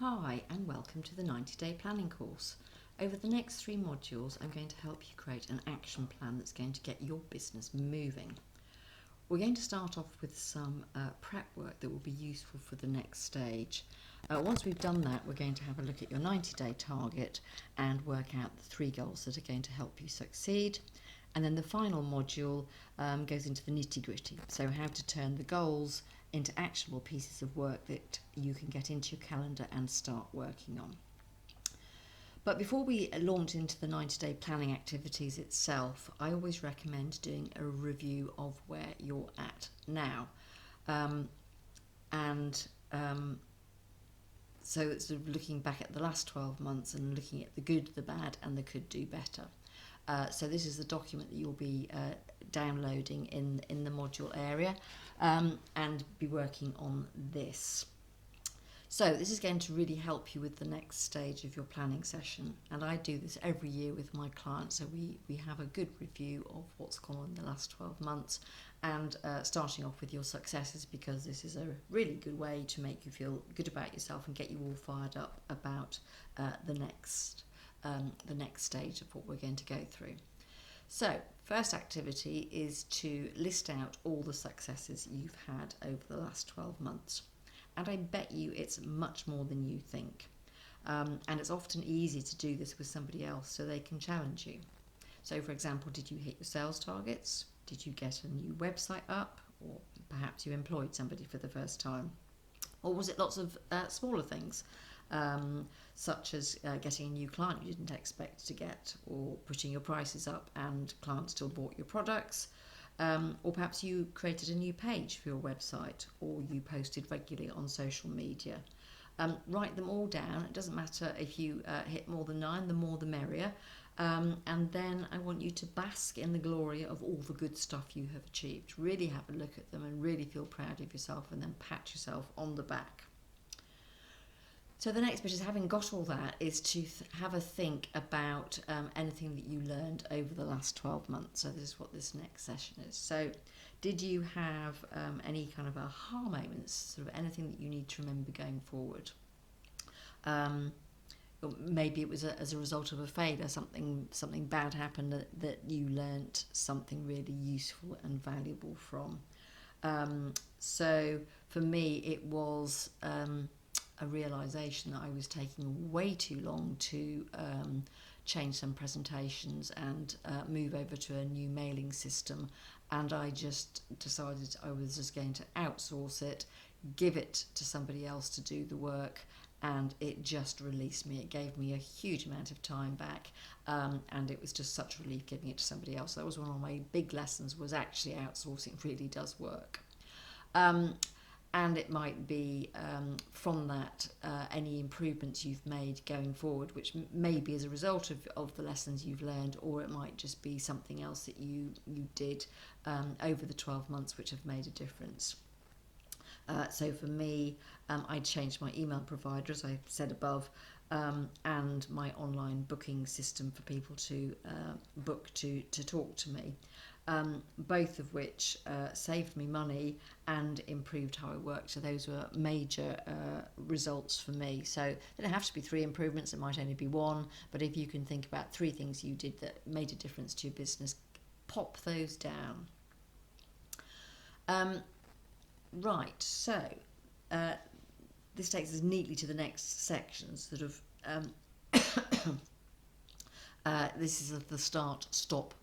Hi and welcome to the 90-day planning course. Over the next 3 modules I'm going to help you create an action plan that's going to get your business moving. We're going to start off with some prep work that will be useful for the next stage. Once we've done that, we're going to have a look at your 90-day target and work out the 3 goals that are going to help you succeed. And then the final module goes into the nitty-gritty, so how to turn the goals into actionable pieces of work that you can get into your calendar and start working on. But before we launch into the 90-day planning activities itself, I always recommend doing a review of where you're at now. So it's sort of looking back at the last 12 months and looking at the good, the bad and the could do better. So this is the document that you'll be downloading in the module area and be working on this. So this is going to really help you with the next stage of your planning session, and I do this every year with my clients, so we have a good review of what's gone on in the last 12 months and starting off with your successes, because this is a really good way to make you feel good about yourself and get you all fired up about the next stage of what we're going to go through. So, first activity is to list out all the successes you've had over the last 12 months. And I bet you it's much more than you think. And it's often easy to do this with somebody else so they can challenge you. So, for example, did you hit your sales targets? Did you get a new website up? Or perhaps you employed somebody for the first time? Or was it lots of smaller things? Such as getting a new client you didn't expect to get, or putting your prices up and clients still bought your products, or perhaps you created a new page for your website, or you posted regularly on social media. Write them all down. It doesn't matter if you hit more than 9, the more the merrier, and then I want you to bask in the glory of all the good stuff you have achieved. Really have a look at them and really feel proud of yourself, and then pat yourself on the back. So the next bit is, having got all that, is to have a think about anything that you learned over the last 12 months. So this is what this next session is. So did you have any kind of aha moments, sort of anything that you need to remember going forward? Or maybe it was as a result of a failure, something bad happened that you learnt something really useful and valuable from. So for me it was a realisation that I was taking way too long to change some presentations and move over to a new mailing system, and I just decided I was just going to outsource it, give it to somebody else to do the work, and it just released me. It gave me a huge amount of time back, and it was just such a relief giving it to somebody else. That was one of my big lessons, was actually outsourcing really does work. And it might be from that any improvements you've made going forward, which may be as a result of the lessons you've learned, or it might just be something else that you did over the 12 months which have made a difference. So for me, I changed my email provider, as I said above, and my online booking system for people to book to talk to me. Both of which saved me money and improved how I worked. So those were major results for me. So they don't have to be 3 improvements, it might only be 1, but if you can think about 3 things you did that made a difference to your business, pop those down. Right, so this takes us neatly to the next section, sort of this is the start, stop,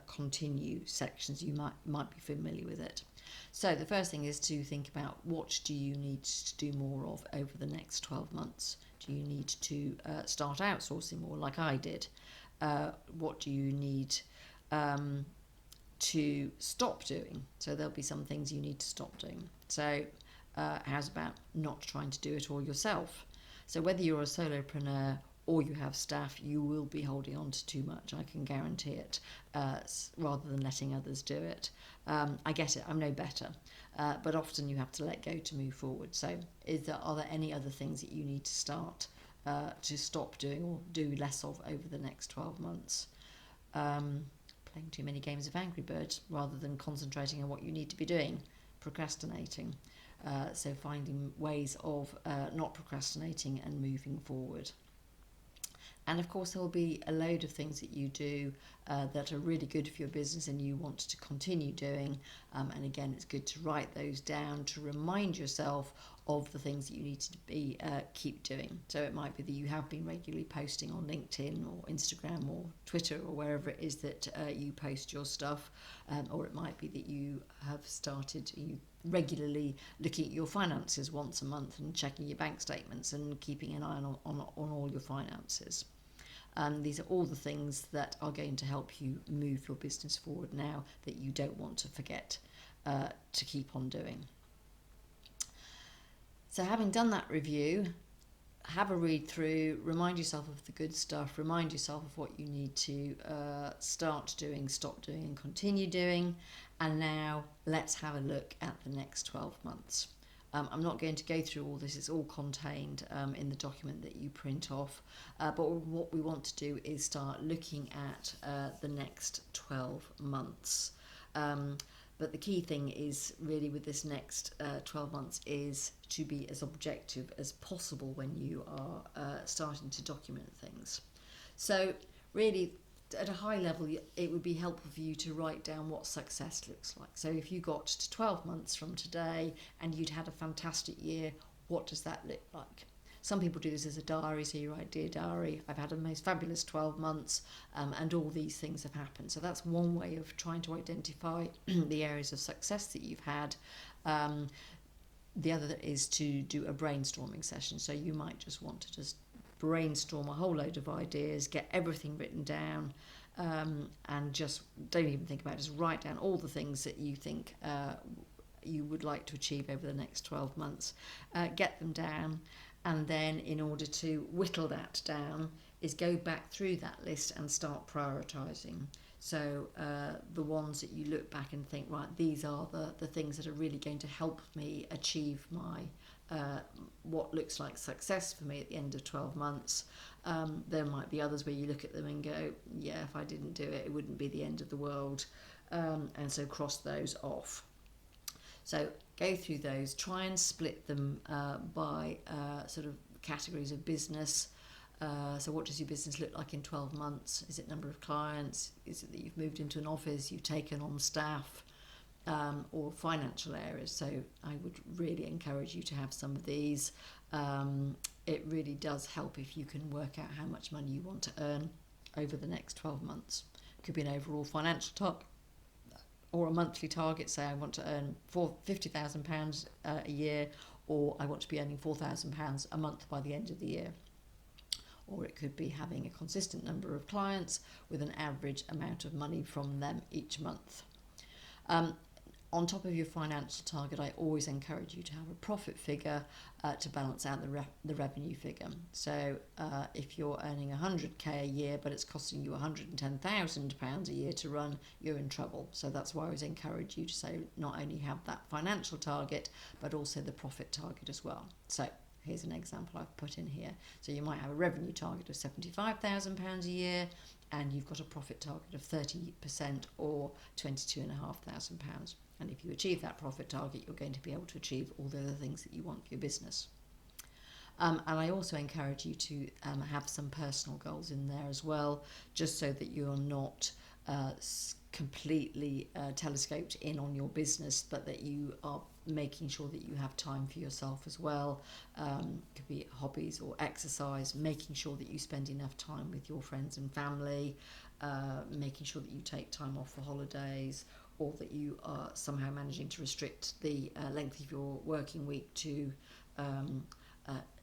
continue sections. You might be familiar with it. So the first thing is to think about, what do you need to do more of over the next 12 months? Do you need to start outsourcing more like I did? What do you need to stop doing? So there'll be some things you need to stop doing. So how's about not trying to do it all yourself? So whether you're a solopreneur or you have staff, you will be holding on to too much, I can guarantee it, rather than letting others do it. I get it, I'm no better, but often you have to let go to move forward. So are there any other things that you need to stop doing or do less of over the next 12 months? Playing too many games of Angry Birds rather than concentrating on what you need to be doing, procrastinating. So finding ways of not procrastinating and moving forward. And of course, there'll be a load of things that you do that are really good for your business and you want to continue doing. And again, it's good to write those down to remind yourself of the things that you need to be keep doing. So it might be that you have been regularly posting on LinkedIn or Instagram or Twitter or wherever it is that you post your stuff, or it might be that you have started regularly looking at your finances once a month and checking your bank statements and keeping an eye on all your finances. These are all the things that are going to help you move your business forward now that you don't want to forget to keep on doing. So having done that review, have a read through, remind yourself of the good stuff, remind yourself of what you need to start doing, stop doing and continue doing. And now let's have a look at the next 12 months. I'm not going to go through all this, it's all contained in the document that you print off. But what we want to do is start looking at the next 12 months. But the key thing is really with this next 12 months is to be as objective as possible when you are starting to document things. So really, at a high level, it would be helpful for you to write down what success looks like. So if you got to 12 months from today and you'd had a fantastic year, what does that look like? Some people do this as a diary, so you write, "Dear Diary, I've had a most fabulous 12 months and all these things have happened." So that's one way of trying to identify the areas of success that you've had. The other is to do a brainstorming session. So you might just want to just brainstorm a whole load of ideas, get everything written down, and just don't even think about it. Just write down all the things that you think you would like to achieve over the next 12 months. Get them down. And then in order to whittle that down is go back through that list and start prioritising. So the ones that you look back and think, right, these are the things that are really going to help me achieve my what looks like success for me at the end of 12 months. There might be others where you look at them and go, yeah, if I didn't do it, it wouldn't be the end of the world. And so cross those off. So go through those, try and split them by sort of categories of business. So what does your business look like in 12 months? Is it number of clients? Is it that you've moved into an office, you've taken on staff, or financial areas? So I would really encourage you to have some of these. It really does help if you can work out how much money you want to earn over the next 12 months. It could be an overall financial target, or a monthly target. Say I want to earn £50,000 a year, or I want to be earning £4,000 a month by the end of the year. Or it could be having a consistent number of clients with an average amount of money from them each month. On top of your financial target, I always encourage you to have a profit figure to balance out the revenue figure. So if you're earning 100k a year, but it's costing you £110,000 a year to run, you're in trouble. So that's why I always encourage you to say not only have that financial target, but also the profit target as well. So here's an example I've put in here. So you might have a revenue target of £75,000 a year, and you've got a profit target of 30% or £22,500. And if you achieve that profit target, you're going to be able to achieve all the other things that you want for your business. And I also encourage you to have some personal goals in there as well, just so that you're not completely telescoped in on your business, but that you are making sure that you have time for yourself as well. Could be hobbies or exercise, making sure that you spend enough time with your friends and family, making sure that you take time off for holidays, or that you are somehow managing to restrict the length of your working week to,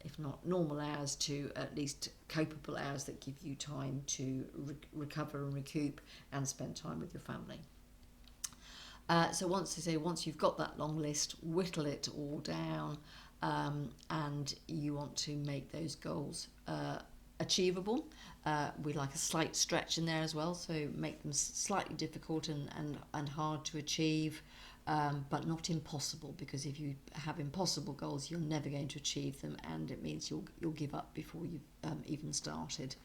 if not normal hours, to at least capable hours that give you time to recover and recoup and spend time with your family. So once you've got that long list, whittle it all down, and you want to make those goals achievable. We like a slight stretch in there as well, so make them slightly difficult and hard to achieve, but not impossible, because if you have impossible goals, you're never going to achieve them, and it means you'll give up before you've even started.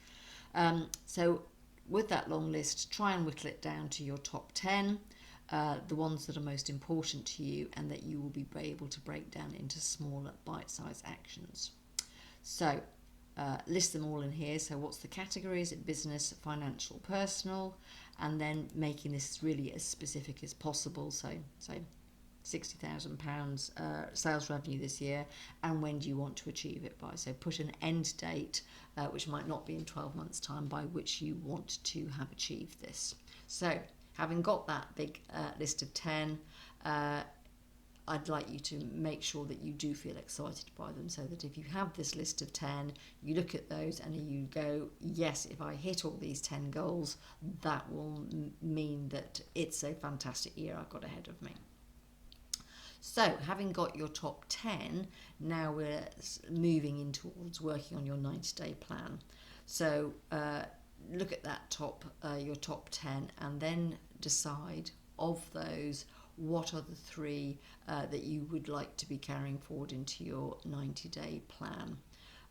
So with that long list, try and whittle it down to your top 10. the ones that are most important to you, and that you will be able to break down into smaller bite-sized actions. So list them all in here. So what's the categories? Business, financial, personal, and then making this really as specific as possible. So £60,000 sales revenue this year, and when do you want to achieve it by? So put an end date, which might not be in 12 months' time, by which you want to have achieved this. So having got that big list of 10, I'd like you to make sure that you do feel excited by them, so that if you have this list of 10, you look at those and you go, yes, if I hit all these 10 goals, that will mean that it's a fantastic year I've got ahead of me. So having got your top 10, now we're moving in towards working on your 90-day plan. So look at that your top 10, and then decide of those, what are the 3 that you would like to be carrying forward into your 90-day plan.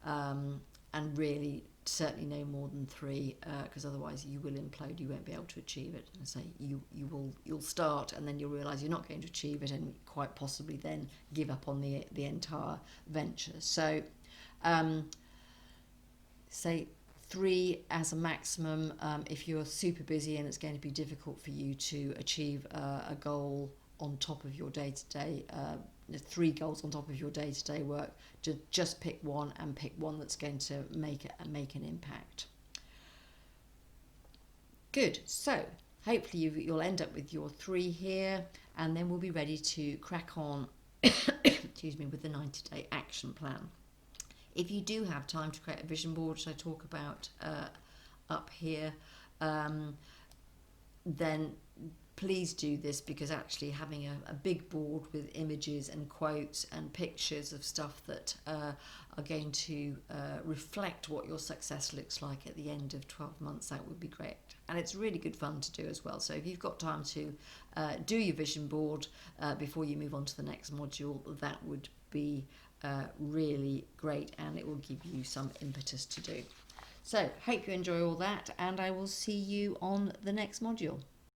And really, certainly no more than 3, because otherwise you will implode. You won't be able to achieve it. And so you'll start, and then you'll realise you're not going to achieve it, and quite possibly then give up on the entire venture. So say 3 as a maximum. If you're super busy and it's going to be difficult for you to achieve a goal on top of your day-to-day, 3 goals on top of your day-to-day work, to just pick one, and pick one that's going to make an impact. Good. So hopefully you'll end up with your 3 here, and then we'll be ready to crack on excuse me, with the 90-day action plan. If you do have time to create a vision board, which I talk about up here, then please do this, because actually having a big board with images and quotes and pictures of stuff that are going to reflect what your success looks like at the end of 12 months, that would be great. And it's really good fun to do as well. So if you've got time to do your vision board before you move on to the next module, that would be really great, and it will give you some impetus to do. So hope you enjoy all that, and I will see you on the next module.